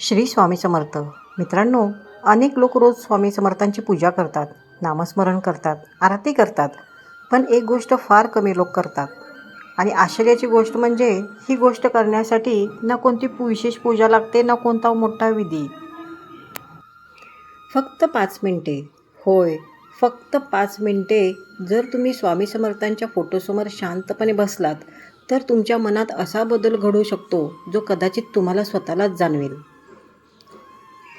श्री स्वामी समर्थ. मित्रांनो, अनेक लोक रोज स्वामी समर्थांची पूजा करतात, नामस्मरण करतात, आरती करतात. पण एक गोष्ट फार कमी लोक करतात. आणि आश्चर्याची गोष्ट म्हणजे ही गोष्ट करण्यासाठी ना कोणती विशेष पूजा लागते, ना कोणता मोठा विधी. फक्त 5 मिनिटे. होय, फक्त 5 मिनिटे. जर तुम्ही स्वामी समर्थांच्या फोटोसमोर शांतपणे बसलात तर तुमच्या मनात असा बदल घडू शकतो जो कदाचित तुम्हाला स्वतःलाच जाणवेल.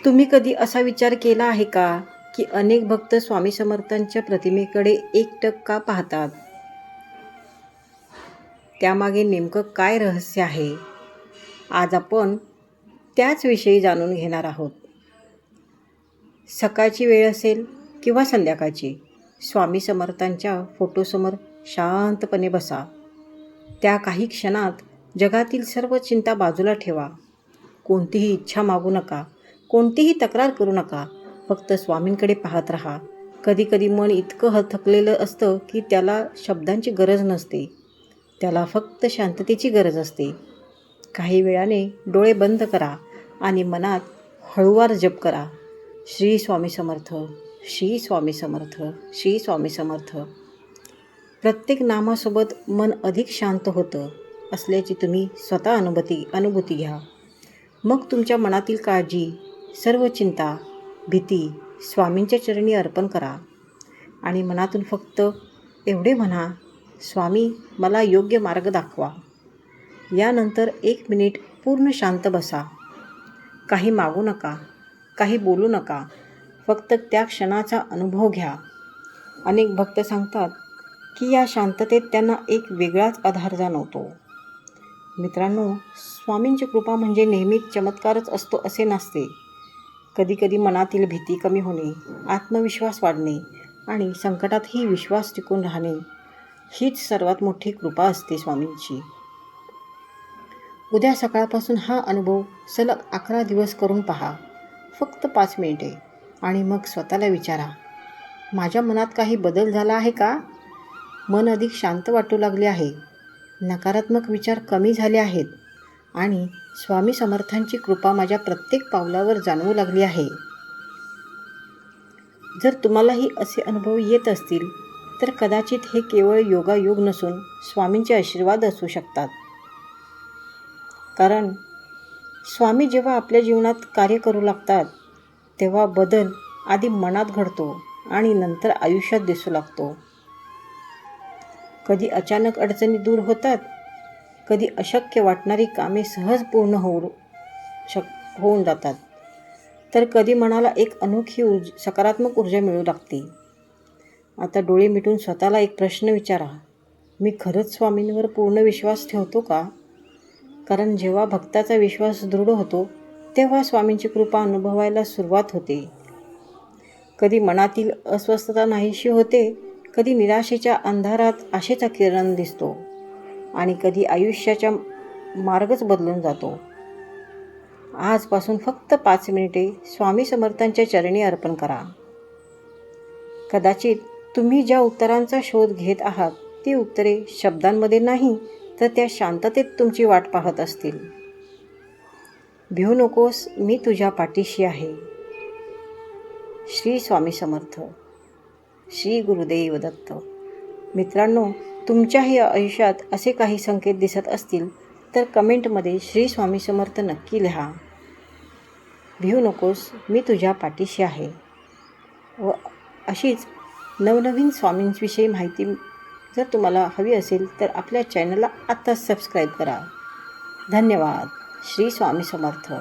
तुम्ही कधी असा विचार केला आहे का की अनेक भक्त स्वामी समर्थांच्या प्रतिमेकडे एकटक का पाहतात? त्यामागे नेमकं काय रहस्य आहे? आज आपण त्याच विषयी जाणून घेणार आहोत. सकाळची वेळ असेल किंवा संध्याकाळची, स्वामी समर्थांच्या फोटोसमोर शांतपणे बसा. त्या काही क्षणात जगातील सर्व चिंता बाजूला ठेवा. कोणतीही इच्छा मागू नका, कोणतीही तक्रार करू नका. फक्त स्वामींकडे पाहत राहा. कधीकधी मन इतकं थकलेलं असतं की त्याला शब्दांची गरज नसते, त्याला फक्त शांततेची गरज असते. काही वेळाने डोळे बंद करा आणि मनात हळूवार जप करा. श्री स्वामी समर्थ, श्री स्वामी समर्थ, श्री स्वामी समर्थ. प्रत्येक नामासोबत मन अधिक शांत होतं असल्याची तुम्ही स्वतः अनुभूती घ्या. मग तुमच्या मनातील काळजी, सर्व चिंता, भीती स्वामींच्या चरणी अर्पण करा आणि मनातून फक्त एवढे म्हणा, स्वामी मला योग्य मार्ग दाखवा. यानंतर 1 मिनिट पूर्ण शांत बसा. काही मागू नका, काही बोलू नका. फक्त त्या क्षणाचा अनुभव घ्या. अनेक भक्त सांगतात की या शांततेत त्यांना एक वेगळाच आधार जाणवतो. मित्रांनो, स्वामींची कृपा म्हणजे नेहमीच चमत्कारच असतो असे नसते. कधीकधी मनातील भीती कमी होणे, आत्मविश्वास वाढणे आणि संकटातही विश्वास टिकून राहणे हीच सर्वात मोठी कृपा असते स्वामींची. उद्या सकाळपासून हा अनुभव सलग 11 दिवस करून पहा. फक्त 5 मिनिटे. आणि मग स्वतःला विचारा, माझ्या मनात काही बदल झाला आहे का? मन अधिक शांत वाटू लागले आहे, नकारात्मक विचार कमी झाले आहेत आणि स्वामी समर्थांची कृपा माझ्या प्रत्येक पावलावर जाणवू लागली आहे. जर तुम्हालाही असे अनुभव येत असतील तर कदाचित हे केवळ योगायोग नसून स्वामींचे आशीर्वाद असू शकतात. कारण स्वामी जेव्हा आपल्या जीवनात कार्य करू लागतात तेव्हा बदल आधी मनात घडतो आणि नंतर आयुष्यात दिसू लागतो. कधी अचानक अडचणी दूर होतात, कधी अशक्य वाटणारी कामे सहज पूर्ण होऊन जातात, तर कधी मनाला एक अनोखी सकारात्मक ऊर्जा मिळू लागते. आता डोळे मिटून स्वतःला एक प्रश्न विचारा, मी खरंच स्वामींवर पूर्ण विश्वास ठेवतो का? कारण जेव्हा भक्ताचा विश्वास दृढ होतो तेव्हा स्वामींची कृपा अनुभवायला सुरुवात होते. कधी मनातील अस्वस्थता नाहीशी होते, कधी निराशेच्या अंधारात आशेचा किरण दिसतो आणि कधी आयुष्याचा मार्गच बदलून जातो. आजपासून फक्त 5 मिनिटे स्वामी समर्थांच्या चरणी अर्पण करा. कदाचित तुम्ही ज्या उत्तरांचा शोध घेत आहात ती उत्तरे शब्दांमध्ये नाही तर त्या शांततेत तुमची वाट पाहत असतील. भिवू नकोस, मी तुझ्या पाठीशी आहे. श्री स्वामी समर्थ. श्री गुरुदेव दत्त. मित्रांनो, तुमच्याही आयुष्यात असे काही संकेत दिसत असतील तर कमेंटमध्ये श्री स्वामी समर्थ नक्की लिहा. भिवू नकोस, मी तुझ्या पाठीशी आहे. व अशीच नवनवीन स्वामींविषयी माहिती जर तुम्हाला हवी असेल तर आपल्या चॅनलला आत्ताच सबस्क्राईब करा. धन्यवाद. श्री स्वामी समर्थ.